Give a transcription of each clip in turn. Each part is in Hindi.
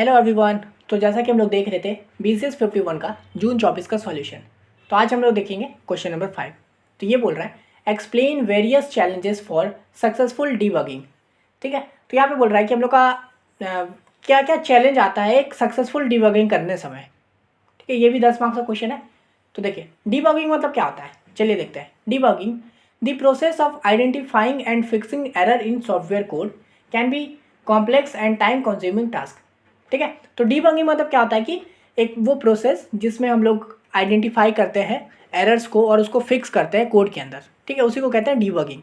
Hello everyone. तो जैसा कि हम लोग देख रहे थे BCS 51 का जून 24 का सॉल्यूशन। तो आज हम लोग देखेंगे क्वेश्चन नंबर 5। तो ये बोल रहा है explain various challenges for successful debugging. ठीक है, तो यहाँ पे बोल रहा है कि हम लोग का क्या क्या चैलेंज आता है एक सक्सेसफुल डीबगिंग करने समय। ठीक है, ये भी 10 मार्क्स का क्वेश्चन है। तो देखिए डीबगिंग मतलब क्या होता है, चलिए देखते हैं। Debugging the process of identifying and fixing error in software code can B complex and time consuming task. ठीक है, तो डीबगिंग मतलब क्या होता है कि एक वो प्रोसेस जिसमें हम लोग आइडेंटिफाई करते हैं एरर्स को और उसको फिक्स करते हैं कोड के अंदर। ठीक है, उसी को कहते हैं डीबगिंग।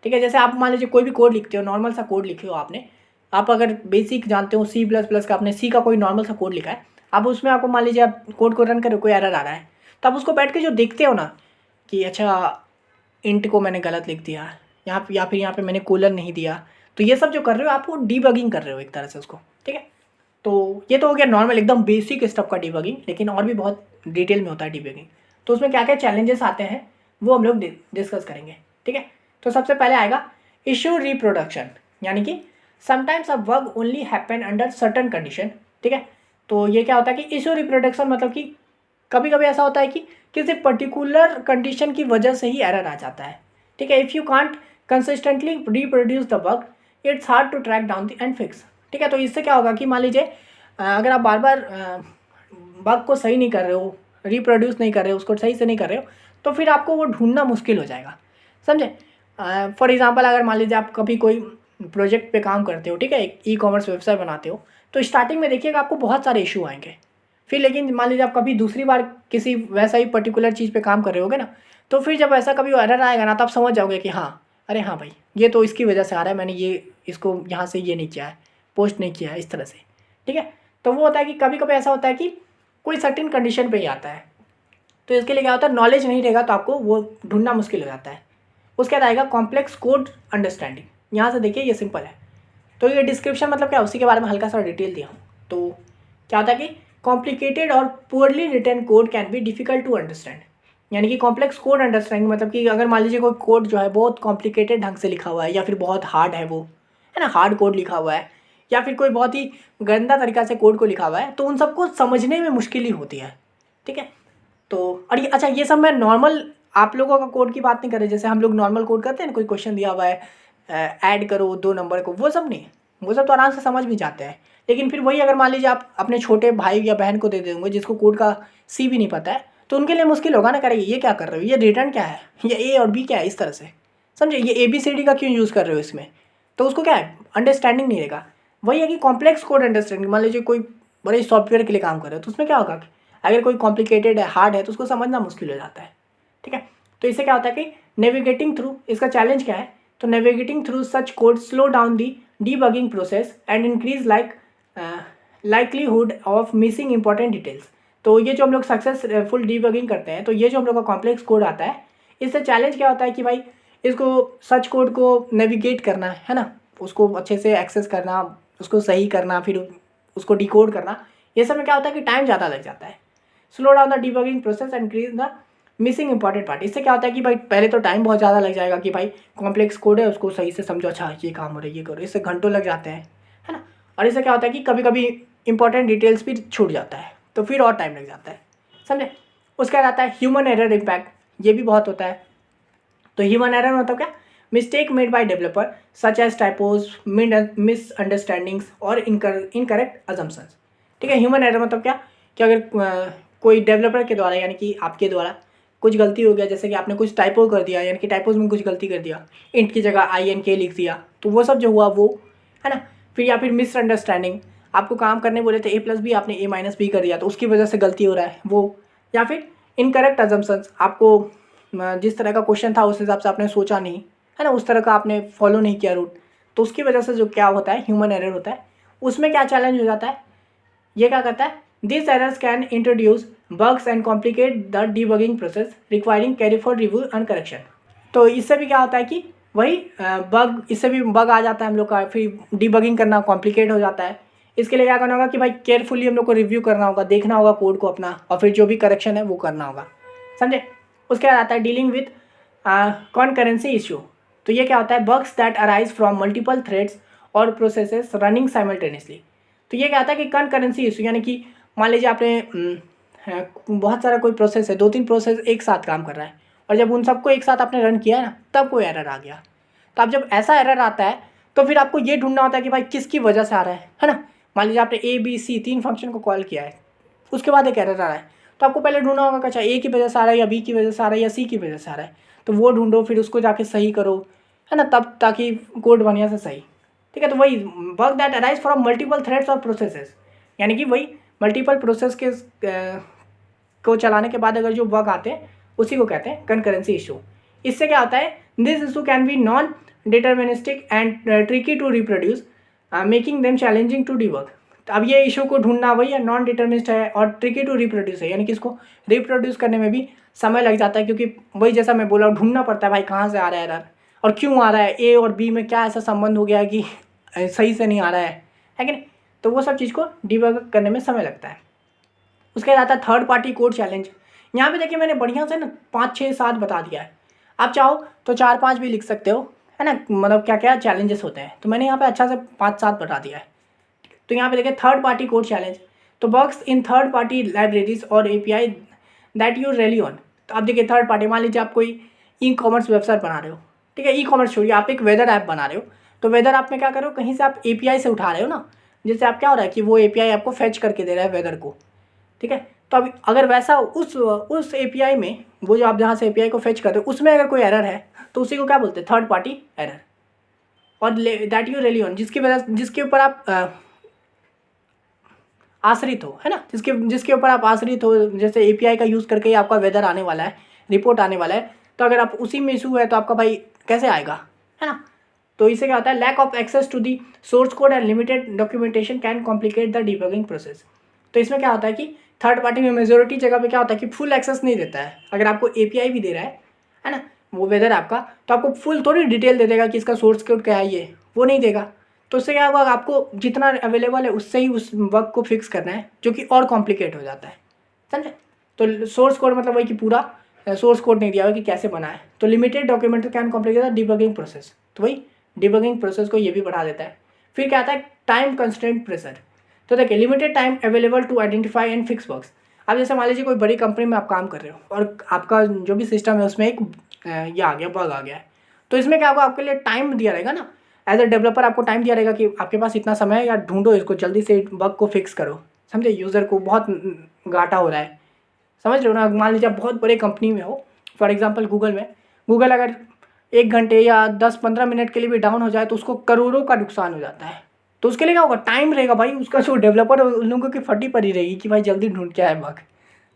ठीक है, जैसे आप मान लीजिए कोई भी कोड लिखते हो, नॉर्मल सा कोड लिखे हो आपने, आप अगर बेसिक जानते हो C++ का, आपने सी का कोई नॉर्मल सा कोड लिखा है, अब उसमें आपको मान लीजिए आप कोड को रन करो, कोई एरर आ रहा है, तो आप उसको बैठ के जो देखते हो ना कि अच्छा इंट को मैंने गलत लिख दिया यहाँ या फिर यहाँ पे मैंने कोलन नहीं दिया, तो ये सब जो कर रहे हो आप वो डीबगिंग कर रहे हो एक तरह से उसको। ठीक है, तो ये तो हो गया नॉर्मल एकदम बेसिक स्टेप का डीबगिंग, लेकिन और भी बहुत डिटेल में होता है डीबगिंग। तो उसमें क्या क्या चैलेंजेस आते हैं वो हम लोग डिस्कस करेंगे। ठीक है, तो सबसे पहले आएगा इशू रिप्रोडक्शन, यानी कि sometimes a bug only happen under certain condition. ठीक है, तो ये क्या होता है कि इशू रिप्रोडक्शन मतलब कि कभी कभी ऐसा होता है कि किसी पर्टिकुलर कंडीशन की वजह से ही एरर आ जाता है। ठीक है, if you can't consistently reproduce the bug it's hard to track down the and fix. ठीक है, तो इससे क्या होगा कि मान लीजिए अगर आप बार बार बग को सही नहीं कर रहे हो, रिप्रोड्यूस नहीं कर रहे हो, उसको सही से नहीं कर रहे हो, तो फिर आपको वो ढूंढना मुश्किल हो जाएगा। समझे? फॉर एग्जांपल अगर मान लीजिए आप कभी कोई प्रोजेक्ट पे काम करते हो, ठीक है, एक ई-कॉमर्स वेबसाइट बनाते हो, तो स्टार्टिंग में देखिएगा आपको बहुत सारे इशू आएंगे। फिर लेकिन मान लीजिए आप कभी दूसरी बार किसी वैसा ही पर्टिकुलर चीज़ पे काम कर रहे होगे ना, तो फिर जब ऐसा कभी एरर आएगा ना, तो आप समझ जाओगे कि हाँ, अरे हाँ भाई, ये तो इसकी वजह से आ रहा है, मैंने ये इसको यहाँ से ये नहीं किया है, पोस्ट नहीं किया है इस तरह से। ठीक है, तो वो होता है कि कभी कभी ऐसा होता है कि कोई सर्टेन कंडीशन पे ही आता है, तो इसके लिए क्या होता है, नॉलेज नहीं रहेगा तो आपको वो ढूंढना मुश्किल हो जाता है। उसके बाद आएगा कॉम्प्लेक्स कोड अंडरस्टैंडिंग। यहाँ से देखिए ये सिंपल है, तो ये डिस्क्रिप्शन मतलब क्या, उसी के बारे में हल्का सा डिटेल दिया हूँ। तो क्या होता है कि कॉम्प्लिकेटेड और poorly written code can be difficult to understand, यानी कि कॉम्प्लेक्स कोड अंडरस्टैंडिंग मतलब कि अगर मान लीजिए कोई कोड जो है बहुत कॉम्प्लिकेटेड ढंग से लिखा हुआ है, या फिर बहुत हार्ड है वो, है ना, हार्ड कोड लिखा हुआ है, या फिर कोई बहुत ही गंदा तरीका से कोड को लिखा हुआ है, तो उन सबको समझने में मुश्किल ही होती है। ठीक है, तो और ये अच्छा, ये सब मैं नॉर्मल आप लोगों का कोड की बात नहीं कर रहे, जैसे हम लोग नॉर्मल कोड करते हैं ना, कोई क्वेश्चन दिया हुआ है ऐड करो 2 नंबर को, वो सब नहीं, वो सब तो आराम से समझ भी जाते हैं। लेकिन फिर वही अगर मान लीजिए आप अपने छोटे भाई या बहन को दे देंगे जिसको कोड का सी भी नहीं पता है, तो उनके लिए मुश्किल होगा ना, करेंगे ये क्या कर रहे हो, ये रिटर्न क्या है, ये ए और बी क्या है, इस तरह से समझे, ये ABCD का क्यों यूज़ कर रहे हो इसमें, तो उसको क्या है, अंडरस्टैंडिंग नहीं रहेगा। वही है कि कॉम्प्लेक्स कोड अंडरस्टैंडिंग, मान लीजिए कोई बड़े सॉफ्टवेयर के लिए काम कर रहे हो, तो उसमें क्या होगा कि अगर कोई कॉम्प्लिकेटेड है, हार्ड है, तो उसको समझना मुश्किल हो जाता है। ठीक है, तो इससे क्या होता है कि नेविगेटिंग थ्रू, इसका चैलेंज क्या है, तो navigating through such code slow down the debugging process and increase likelihood of missing important details. तो ये जो हम लोग सक्सेसफुल डीबगिंग करते हैं, तो ये जो हम लोग का कॉम्प्लेक्स कोड आता है, इससे चैलेंज क्या होता है कि भाई इसको सच कोड को नेविगेट करना है ना, उसको अच्छे से एक्सेस करना, उसको सही करना, फिर उसको डिकोड करना, ये सब में क्या होता है कि टाइम ज़्यादा लग जाता है। Slow down the debugging process and increase the missing important part. इससे क्या होता है कि भाई पहले तो टाइम बहुत ज़्यादा लग जाएगा कि भाई कॉम्प्लेक्स कोड है, उसको सही से समझो, अच्छा ये काम हो रहा है, ये करो, इससे घंटों लग जाते हैं, है ना। और इससे क्या होता है कि कभी कभी इंपॉर्टेंट डिटेल्स भी छूट जाता है, तो फिर और टाइम लग जाता है, समझे। उसके बाद आता है ह्यूमन एरर इम्पैक्ट, ये भी बहुत होता है। तो ह्यूमन एरर मतलब क्या, mistake made by developer such as typos, misunderstandings और इनकरेक्ट अजम्पशंस। ठीक है, ह्यूमन एरर मतलब क्या कि अगर कोई डेवलपर के द्वारा, यानी कि आपके द्वारा कुछ गलती हो गया, जैसे कि आपने कुछ टाइपो कर दिया, यानी कि टाइपोज में कुछ गलती कर दिया, इंट की जगह INK लिख दिया, तो वो सब जो हुआ वो, है ना। फिर या फिर मिसअंडरस्टैंडिंग, आपको काम करने बोले थे A+B, आपने A-B कर दिया, तो उसकी वजह से गलती हो रहा है वो। या फिर इनकरेक्ट अजम्पशंस, आपको जिस तरह का क्वेश्चन था उस हिसाब से आपने सोचा नहीं, है ना, उस तरह का आपने फॉलो नहीं किया रूट, तो उसकी वजह से जो क्या होता है, ह्यूमन एरर होता है। उसमें क्या चैलेंज हो जाता है, ये क्या करता है, this errors can introduce bugs and complicate the debugging process requiring carry for review and correction. तो इससे भी क्या होता है कि वही बग, इससे भी बग आ जाता है हम लोग का, फिर डीबगिंग करना कॉम्प्लिकेट हो जाता है। इसके लिए क्या करना होगा कि भाई केयरफुली हम लोग को रिव्यू करना होगा, देखना होगा कोड को अपना, और फिर जो भी करेक्शन है वो करना होगा, समझे। उसके बाद आता है डीलिंग विथ कॉनकरेंसी इशू। तो ये क्या होता है, bugs that arise from multiple threads और प्रोसेसेस रनिंग साइमल्टेनियसली। तो तो ये क्या आता है कि कनकरेंसी इशू, यानी कि मान लीजिए आपने बहुत सारा कोई प्रोसेस है, 2-3 प्रोसेस एक साथ काम कर रहा है, और जब उन सबको एक साथ आपने रन किया है ना, तब कोई एरर आ गया। तो अब जब ऐसा एरर आता है तो फिर आपको ये ढूंढना होता है कि भाई किसकी वजह से आ रहा है ना। मान लीजिए आपने ABC 3 फंक्शन को कॉल किया है, उसके बाद एक एरर आ रहा है, तो आपको पहले ढूंढना होगा कि अच्छा A की वजह से आ रहा है या B की वजह से आ रहा है या C की वजह से आ रहा है। तो वो ढूंढो, फिर उसको जाके सही करो, है ना, तब ताकि कोड बढ़िया से सही। ठीक है, तो वही work that arise from multiple threads और प्रोसेसेस, यानी कि वही मल्टीपल प्रोसेस के को चलाने के बाद अगर जो वर्क आते हैं उसी को कहते हैं कंकरेंसी इशू। इससे क्या होता है, this issue can be non deterministic and tricky to reproduce, making them challenging to debug. तो अब ये इशू को ढूंढना वही है, नॉन डिटर्मिनिस्ट है और ट्रिकी टू रिप्रोड्यूस है, यानी कि इसको रिप्रोड्यूस करने में भी समय लग जाता है, क्योंकि वही जैसा मैं बोला ढूंढना पड़ता है भाई कहाँ से आ रहा है एरर और क्यों आ रहा है, A और B में क्या ऐसा संबंध हो गया है कि सही से नहीं आ रहा है कि नहीं। तो वो सब चीज़ को डिबग करने में समय लगता है। उसके बाद आता है थर्ड पार्टी कोड चैलेंज। यहाँ पे देखिए मैंने बढ़िया से ना 5, 6, 7 बता दिया है, आप चाहो तो 4, 5 भी लिख सकते हो, है ना, मतलब क्या क्या चैलेंजेस होते हैं। तो मैंने यहाँ पे अच्छा से 5, 7 बता दिया है। तो यहाँ पे देखिए थर्ड पार्टी कोड चैलेंज, तो works in third party libraries और API that you rely on. तो आप देखिए थर्ड पार्टी, मान लीजिए आप कोई ई-कॉमर्स वेबसाइट बना रहे हो, ठीक है, ई-कॉमर्स छोड़िए, आप एक वेदर ऐप बना रहे हो, तो वेदर ऐप में क्या करो, कहीं से आप API से उठा रहे हो ना, जैसे आप क्या हो रहा है कि वो API आपको फैच करके दे रहा है वेदर को, ठीक है। तो अब अगर वैसा उस API में, वो जो आप जहाँ से API को फेच करते हो उसमें अगर कोई एरर है तो उसी को क्या बोलते हैं, थर्ड पार्टी एरर। और दैट यू रेली ऑन, जिसके ऊपर आप आश्रित हो, है ना, जिसके ऊपर आप आश्रित हो, जैसे API का यूज़ करके ही आपका वेदर आने वाला है, रिपोर्ट आने वाला है, तो अगर आप उसी में इशू है तो आपका भाई कैसे आएगा, है ना। तो इससे क्या होता है, lack of access to the source code and limited documentation can complicate the debugging process. तो इसमें क्या होता है कि थर्ड पार्टी में मेजोरिटी जगह पे क्या होता है कि फुल एक्सेस नहीं देता है। अगर आपको API भी दे रहा है ना, वो वेदर आपका, तो आपको फुल थोड़ी डिटेल दे देगा कि इसका सोर्स कोड क्या है, ये वो नहीं देगा। तो उससे क्या होगा, आपको जितना अवेलेबल है उससे ही उस वर्क को फिक्स करना है, जो कि और कॉम्प्लिकेट हो जाता है, समझे। तो सोर्स कोड मतलब वही कि पूरा सोर्स कोड नहीं दिया हुआ कि कैसे बना है। तो limited document can complicate the debugging process, तो वही डिबगिंग प्रोसेस को ये भी बढ़ा देता है। फिर क्या आता है, टाइम कंस्ट्रेंट प्रेशर। तो देखिए limited time available to identify and fix bugs. अब जैसे मान लीजिए कोई बड़ी कंपनी में आप काम कर रहे हो और आपका जो भी सिस्टम है उसमें एक ये आ गया, बग आ गया है, तो इसमें क्या होगा, आपके लिए टाइम दिया रहेगा ना, एज अ डेवलपर आपको टाइम दिया रहेगा कि आपके पास इतना समय है, या ढूंढो इसको जल्दी से बग को फिक्स करो, समझे। यूज़र को बहुत घाटा हो रहा है, समझ रहे हो ना। मान लीजिए आप बहुत बड़े कंपनी में हो, फॉर एग्जांपल गूगल में, गूगल अगर 1 घंटे या 10-15 मिनट के लिए भी डाउन हो जाए तो उसको करोड़ों का नुकसान हो जाता है। तो उसके लिए क्या होगा, टाइम रहेगा भाई, उसका जो डेवलपर है उन लोगों की फटी पड़ी रहेगी कि भाई जल्दी ढूंढ के आए बग,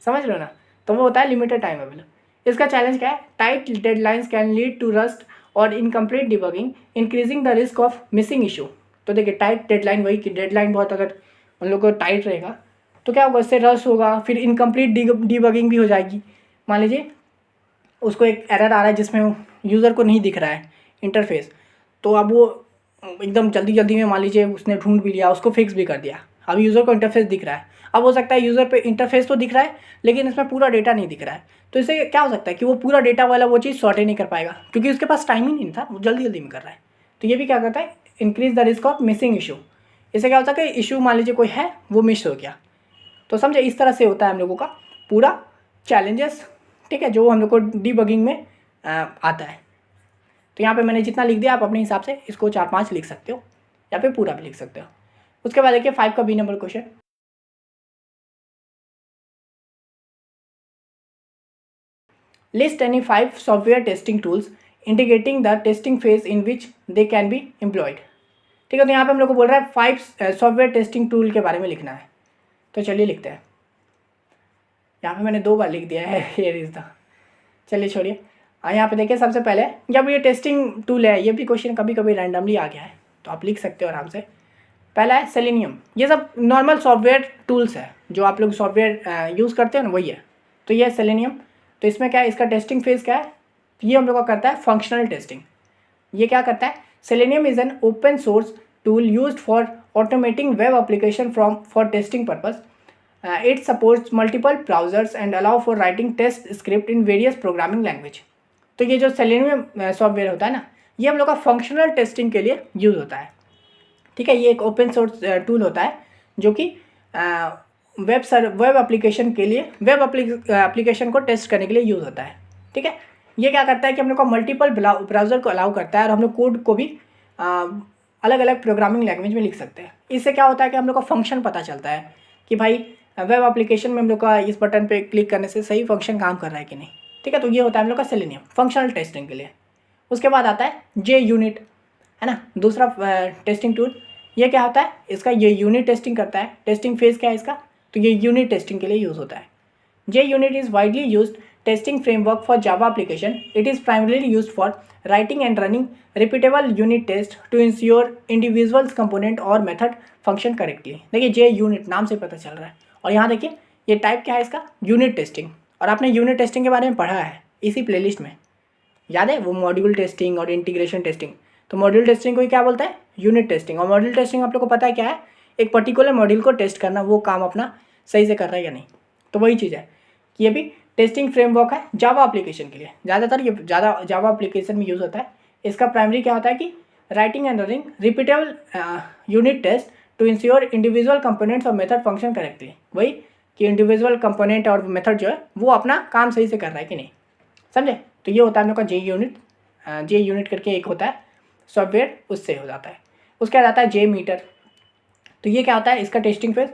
समझ रहे हो ना। तो वो होता है लिमिटेड टाइम अवेलेबल। इसका चैलेंज क्या है, tight deadlines can lead to rushed और incomplete debugging, increasing the risk of missing issue. तो देखिए टाइट डेडलाइन, वही कि डेडलाइन बहुत अगर उन लोगों को टाइट रहेगा तो क्या होगा, इससे रश होगा, फिर इनकम्प्लीट डिबगिंग भी हो जाएगी। मान लीजिए उसको एक एरर आ रहा है जिसमें यूज़र को नहीं दिख रहा है इंटरफेस, तो अब वो एकदम जल्दी जल्दी में मान लीजिए उसने ढूंढ भी लिया, उसको फिक्स भी कर दिया, अब यूज़र को इंटरफेस दिख रहा है। अब हो सकता है यूज़र पे इंटरफेस तो दिख रहा है लेकिन इसमें पूरा डेटा नहीं दिख रहा है, तो इससे क्या हो सकता है कि वो पूरा डेटा वाला वो चीज़ सॉर्ट ही नहीं कर पाएगा, क्योंकि उसके पास टाइम ही नहीं था, वो जल्दी जल्दी में कर रहा है। तो ये भी क्या करता है, increase the risk of missing issue. इससे क्या होता है कि इशू मान लीजिए कोई है वो मिस हो गया। तो समझे, इस तरह से होता है हम लोगों का पूरा चैलेंजेस, ठीक है, जो हम लोग को डीबगिंग में आता है। तो यहाँ पे मैंने जितना लिख दिया, आप अपने हिसाब से इसको 4-5 लिख सकते हो या फिर पूरा भी लिख सकते हो। उसके बाद देखिए 5 का B number question, list any 5 software testing tools indicating the testing phase in which they can be employed. ठीक है, तो यहाँ पे हम लोग को बोल रहा है 5 सॉफ्टवेयर टेस्टिंग टूल के बारे में लिखना है। तो चलिए लिखते हैं। यहाँ पे मैंने 2 बार लिख दिया है, हियर इज द, चलिए छोड़िए। यहाँ पे देखिए सबसे पहले, जब ये टेस्टिंग टूल है, ये भी क्वेश्चन कभी कभी रैंडमली आ गया है तो आप लिख सकते हो आराम से। पहला है सेलेनियम, ये सब नॉर्मल सॉफ्टवेयर टूल्स है जो आप लोग सॉफ्टवेयर यूज़ करते हो ना, वही है। तो ये है सेलेनियम। तो इसमें क्या है, इसका टेस्टिंग फेज़ क्या है, तो ये हम लोग का करता है फंक्शनल टेस्टिंग। ये क्या करता है, Selenium is an open source tool used for automating web application for testing purpose. It supports multiple browsers and allow for writing test script in various programming language. तो ये जो सेलेनियम सॉफ्टवेयर होता है ना, ये हम लोग का फंक्शनल टेस्टिंग के लिए यूज़ होता है। ठीक है, ये एक ओपन सोर्स टूल होता है जो कि वेब एप्लीकेशन के लिए एप्लीकेशन को टेस्ट करने के लिए यूज़ होता है। ठीक है, ये क्या करता है कि हम लोग को मल्टीपल ब्राउज़र को अलाउ करता है और हम लोग कोड को भी अलग अलग प्रोग्रामिंग लैंग्वेज में लिख सकते हैं। इससे क्या होता है कि हम लोग को फंक्शन पता चलता है कि भाई वेब एप्लीकेशन में हम लोग का इस बटन पे क्लिक करने से सही फंक्शन काम कर रहा है कि नहीं। ठीक है, तो ये होता है हम लोग का सेलेनियम फंक्शनल टेस्टिंग के लिए। उसके बाद आता है जे यूनिट, है ना, दूसरा टेस्टिंग टूल। ये क्या होता है, इसका ये यूनिट टेस्टिंग करता है। टेस्टिंग फेज़ क्या है इसका, तो ये यूनिट टेस्टिंग के लिए यूज़ होता है। JUnit is widely used testing framework for Java application. It is primarily used for writing and running repeatable unit test to ensure individuals component और method function correctly। देखिए जे यूनिट नाम से पता चल रहा है, और यहाँ देखिए ये टाइप क्या है इसका, यूनिट टेस्टिंग। और आपने यूनिट टेस्टिंग के बारे में पढ़ा है इसी प्लेलिस्ट में, याद है, वो मॉड्यूल टेस्टिंग और इंटीग्रेशन टेस्टिंग। तो मॉड्यूल टेस्टिंग को क्या बोलता है, यूनिट टेस्टिंग। और मॉड्यूल टेस्टिंग आप लोग को पता है क्या है, एक पर्टिकुलर मॉड्यूल को टेस्ट करना, वो काम अपना सही से कर रहा है या नहीं। तो वही चीज़ है कि ये भी टेस्टिंग फ्रेमवर्क है जावा एप्लीकेशन के लिए। ज़्यादातर ये जावा एप्लीकेशन में यूज़ होता है। इसका प्राइमरी क्या होता है कि writing and running repeatable unit test to ensure individual components और मेथड फंक्शन करेक्टली। वही कि इंडिविजुअल कंपोनेंट और मेथड जो है वो अपना काम सही से कर रहा है कि नहीं, समझे। तो ये होता है हम लोग का जे यूनिट करके एक होता है सॉफ्टवेयर, उससे हो जाता है। उसके बाद आता है जे मीटर। तो ये क्या होता है, इसका टेस्टिंग फेज,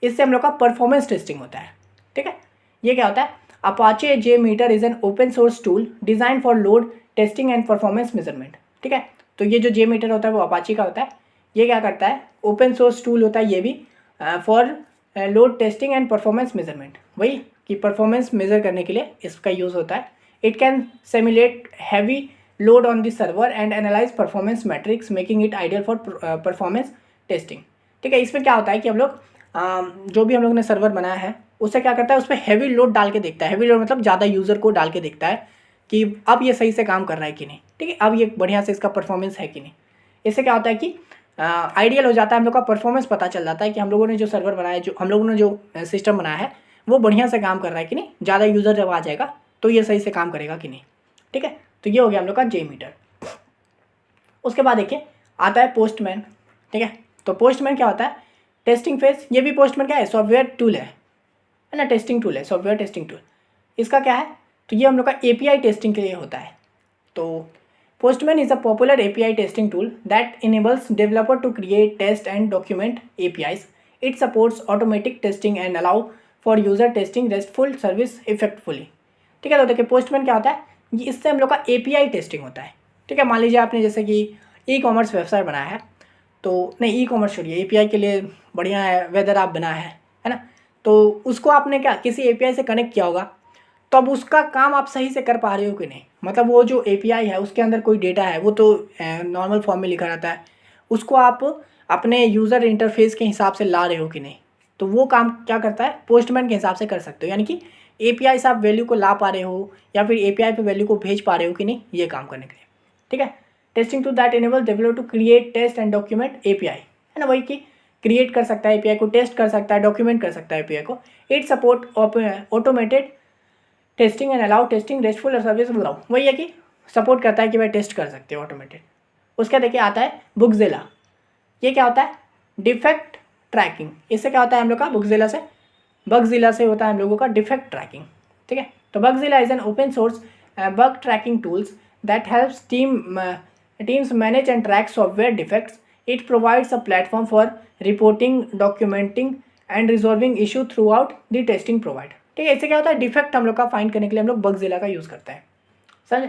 इससे हम लोग का परफॉर्मेंस टेस्टिंग होता है। ठीक है, ये क्या होता है, Apache JMeter is an open source tool design for load testing and performance measurement. ठीक है, तो ये जो जे मीटर होता है वो अपाचे का होता है। ये क्या करता है, ओपन सोर्स टूल होता है ये भी for load testing and performance measurement. वही कि परफॉर्मेंस मेजर करने के लिए इसका यूज़ होता है। It can simulate heavy load on the server and analyse performance matrix making it ideal for performance testing. ठीक है, इसमें क्या होता है कि हम लोग जो भी हम लोग ने सर्वर बनाया है उससे क्या करता है, उस पर हैवी लोड डाल के देखता है। हैवी लोड मतलब ज़्यादा यूज़र को डाल के देखता है कि अब ये सही से काम कर रहा है कि नहीं। ठीक है, अब ये बढ़िया से इसका परफॉर्मेंस है कि नहीं। इससे क्या होता है कि आइडियल हो जाता है, हम लोग का परफॉर्मेंस पता चल जाता है कि हम लोगों ने जो सर्वर बनाया है, जो हम लोगों ने जो सिस्टम बनाया है वो बढ़िया से काम कर रहा है कि नहीं। ज़्यादा यूज़र जब आ जाएगा तो ये सही से काम करेगा कि नहीं। ठीक है, तो ये हो गया हम लोग का जे मीटर। उसके बाद देखिए आता है पोस्टमैन। ठीक है, तो पोस्टमैन क्या होता है, टेस्टिंग फेज। ये भी पोस्टमैन क्या है, सॉफ्टवेयर टूल है ना, टेस्टिंग टूल है, सॉफ्टवेयर टेस्टिंग टूल। इसका क्या है, तो ये हम लोग का एपीआई टेस्टिंग के लिए होता है। तो Postman is a popular API testing tool that enables developer to create, test and document APIs. It supports automatic testing and allow for user testing restful service effectively. ठीक है, तो देखिए पोस्टमैन क्या होता है, ये इससे हम लोग का एपीआई टेस्टिंग होता है। ठीक है, मान लीजिए आपने जैसे कि ई कॉमर्स वेबसाइट बनाया है, तो नहीं ई कॉमर्स छोड़िए, एपीआई के लिए बढ़िया है, वेदर आप बनाया है ना, तो उसको आपने क्या किसी एपीआई से कनेक्ट किया होगा, तो अब उसका काम आप सही से कर पा रहे हो कि नहीं। मतलब वो जो एपीआई है उसके अंदर कोई डेटा है, वो तो नॉर्मल फॉर्म में लिखा रहता है, उसको आप अपने यूज़र इंटरफेस के हिसाब से ला रहे हो कि नहीं। तो वो काम क्या करता है, पोस्टमैन के हिसाब से कर सकते हो। यानी कि एपीआई से आप वैल्यू को ला पा रहे हो या फिर एपीआई पे वैल्यू को भेज पा रहे हो कि नहीं, ये काम करने के लिए। ठीक है, testing to that enable developer to create, test and document API, है ना, वही कि क्रिएट कर सकता है एपीआई को, टेस्ट कर सकता है, डॉक्यूमेंट कर सकता है एपीआई को। It support automated testing and allow testing restful service. बताओ, वही है कि सपोर्ट करता है कि भाई टेस्ट कर सकते हो ऑटोमेटेड। उसका देखिए आता है बुकजिला। ये क्या होता है, डिफेक्ट ट्रैकिंग। इससे क्या होता है हम लोग का, बगजिला से होता है हम लोगों का डिफेक्ट ट्रैकिंग। ठीक है, तो Bugzilla is an open source bug tracking tools that helps teams manage and track software defects. It provides a platform for reporting, documenting and resolving issue throughout the testing provide। ठीक है, इससे क्या होता है, डिफेक्ट हम लोग का फाइंड करने के लिए हम लोग बगजिला का यूज़ करते हैं। समझे,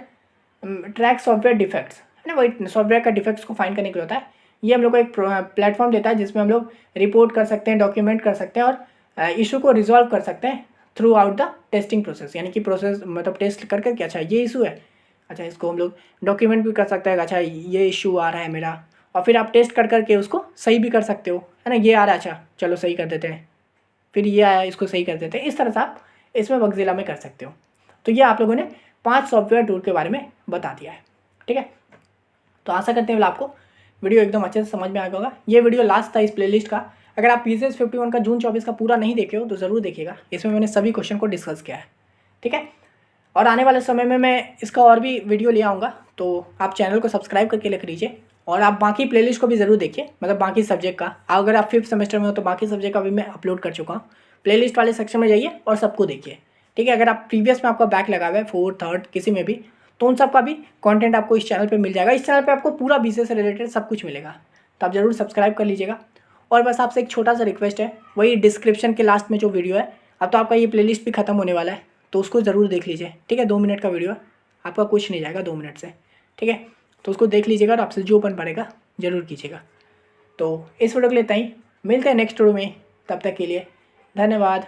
ट्रैक सॉफ्टवेयर डिफेक्ट्स, है ना, वही सॉफ्टवेयर का डिफेक्ट्स को फाइंड करने के लिए होता है। ये हम लोग को एक प्लेटफॉर्म देता है जिसमें हम लोग रिपोर्ट कर सकते हैं, डॉक्यूमेंट कर सकते हैं और इशू को रिजॉल्व कर सकते हैं through out the testing process. यानी कि प्रोसेस मतलब टेस्ट करके कि अच्छा ये इशू है, अच्छा इसको हम लोग डॉक्यूमेंट भी कर सकते हैं, अच्छा ये इशू आ रहा है मेरा, और फिर आप टेस्ट कर करके उसको सही भी कर सकते हो, है ना। ये आ रहा है, अच्छा चलो सही कर देते हैं, फिर ये आया इसको सही कर देते हैं। इस तरह से आप इसमें बगजिला में कर सकते हो। तो ये आप लोगों ने 5 सॉफ्टवेयर टूल के बारे में बता दिया है। ठीक है, तो आशा करते हैं आपको वीडियो एकदम अच्छे से समझ में आ गया होगा। ये वीडियो लास्ट था इस प्लेलिस्ट का। अगर आप PCS 51 का जून 24 का पूरा नहीं देखे हो तो ज़रूर देखिएगा, इसमें मैंने सभी क्वेश्चन को डिस्कस किया है। ठीक है, और आने वाले समय में मैं इसका और भी वीडियो ले आऊँगा, तो आप चैनल को सब्सक्राइब करके रख लीजिए और आप बाकी प्लेलिस्ट को भी ज़रूर देखिए, मतलब बाकी सब्जेक्ट का। अगर आप 5th सेमेस्टर में हो तो बाकी सब्जेक्ट का भी मैं अपलोड कर चुका हूँ। प्लेलिस्ट वाले सेक्शन में जाइए और सबको देखिए, ठीक है। अगर आप प्रीवियस में आपका बैक लगा हुआ है 4th 3rd किसी में भी, तो उन सब का भी कंटेंट आपको इस चैनल पे मिल जाएगा। इस चैनल पे आपको पूरा बीसीए से रिलेटेड सब कुछ मिलेगा, तो आप ज़रूर सब्सक्राइब कर लीजिएगा। और बस आपसे एक छोटा सा रिक्वेस्ट है, वही डिस्क्रिप्शन के लास्ट में जो वीडियो है, अब तो आपका ये प्लेलिस्ट भी खत्म होने वाला है, तो उसको ज़रूर देख लीजिए, ठीक है। 2 मिनट का वीडियो है, आपका कुछ नहीं जाएगा 2 मिनट से, ठीक है। तो उसको देख लीजिएगा और आपसे जो बन पड़ेगा ज़रूर कीजिएगा। तो इस वीडियो के लिए इतना ही, मिलते हैं नेक्स्ट वीडियो में, तब तक के लिए धन्यवाद।